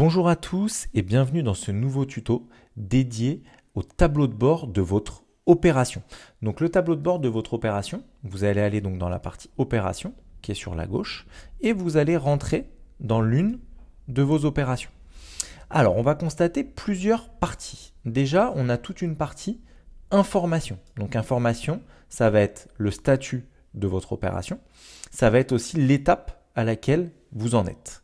Bonjour à tous et bienvenue dans ce nouveau tuto dédié au tableau de bord de votre opération. Donc le tableau de bord de votre opération, vous allez aller donc dans la partie opération qui est sur la gauche et vous allez rentrer dans l'une de vos opérations. Alors on va constater plusieurs parties. Déjà on a toute une partie information. Donc information, ça va être le statut de votre opération. Ça va être aussi l'étape à laquelle vous en êtes.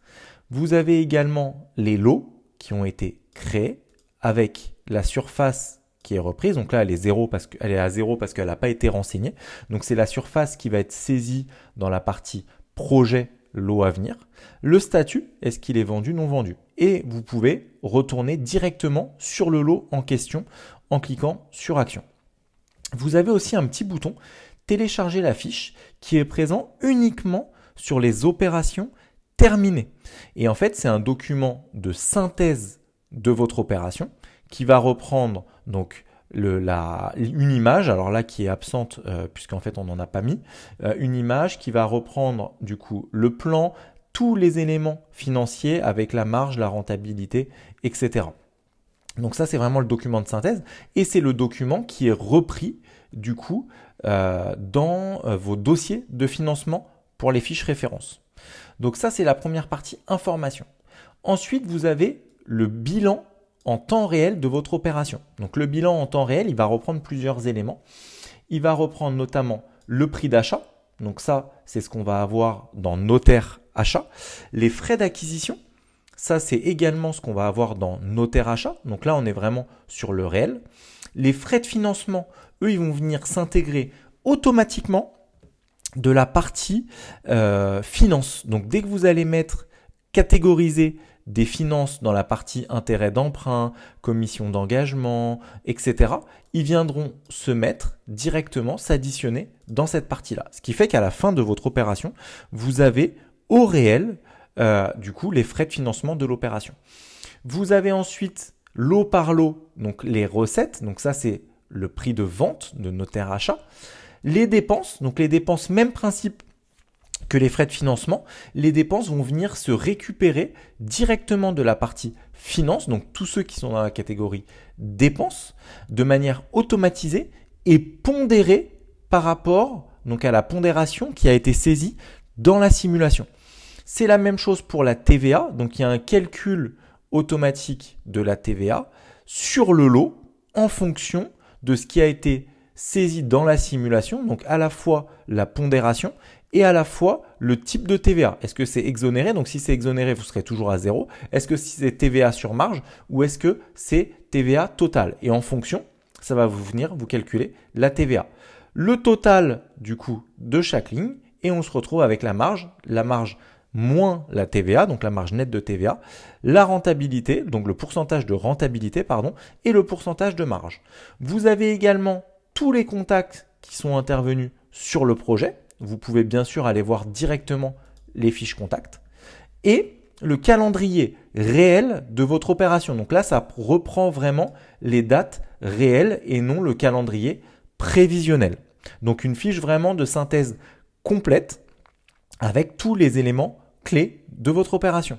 Vous avez également les lots qui ont été créés avec la surface qui est reprise. Donc là, elle est à 0 parce qu'elle n'a pas été renseignée. Donc c'est la surface qui va être saisie dans la partie projet lot à venir. Le statut, est-ce qu'il est vendu, non vendu? Et vous pouvez retourner directement sur le lot en question en cliquant sur Action. Vous avez aussi un petit bouton télécharger la fiche qui est présent uniquement sur les opérations terminées. Et en fait, c'est un document de synthèse de votre opération qui va reprendre donc une image, alors là qui est absente puisqu'en fait on n'en a pas mis, une image qui va reprendre du coup le plan, tous les éléments financiers avec la marge, la rentabilité, etc. Donc ça c'est vraiment le document de synthèse et c'est le document qui est repris du coup dans vos dossiers de financement pour les fiches références. Donc ça c'est la première partie information. Ensuite vous avez le bilan en temps réel de votre opération. Donc le bilan en temps réel, il va reprendre plusieurs éléments. Il va reprendre notamment le prix d'achat. Donc ça, c'est ce qu'on va avoir dans notaire achat. Les frais d'acquisition, ça c'est également ce qu'on va avoir dans notaire achat. Donc là, on est vraiment sur le réel. Les frais de financement, eux, ils vont venir s'intégrer automatiquement de la partie finance. Donc dès que vous allez catégoriser des finances dans la partie intérêt d'emprunt, commission d'engagement, etc., ils viendront se mettre directement, s'additionner dans cette partie-là. Ce qui fait qu'à la fin de votre opération, vous avez au réel, du coup, les frais de financement de l'opération. Vous avez ensuite lot par lot, donc les recettes, donc ça c'est le prix de vente de notaire achat. Les dépenses, donc les dépenses, même principe que les frais de financement, les dépenses vont venir se récupérer directement de la partie finance, donc tous ceux qui sont dans la catégorie dépenses, de manière automatisée et pondérée par rapport donc à la pondération qui a été saisie dans la simulation. C'est la même chose pour la TVA, donc il y a un calcul automatique de la TVA sur le lot en fonction de ce qui a été saisi dans la simulation, donc à la fois la pondération et à la fois le type de TVA. Est-ce que c'est exonéré? Donc si c'est exonéré, vous serez toujours à 0. Est-ce que c'est TVA sur marge ou est-ce que c'est TVA totale? Et en fonction, ça va vous calculer la TVA. Le total du coup de chaque ligne et on se retrouve avec la marge moins la TVA, donc la marge nette de TVA, la rentabilité, donc le pourcentage de rentabilité, pardon, et le pourcentage de marge. Vous avez également tous les contacts qui sont intervenus sur le projet. Vous pouvez bien sûr aller voir directement les fiches contacts et le calendrier réel de votre opération. Donc là, ça reprend vraiment les dates réelles et non le calendrier prévisionnel. Donc une fiche vraiment de synthèse complète avec tous les éléments clés de votre opération.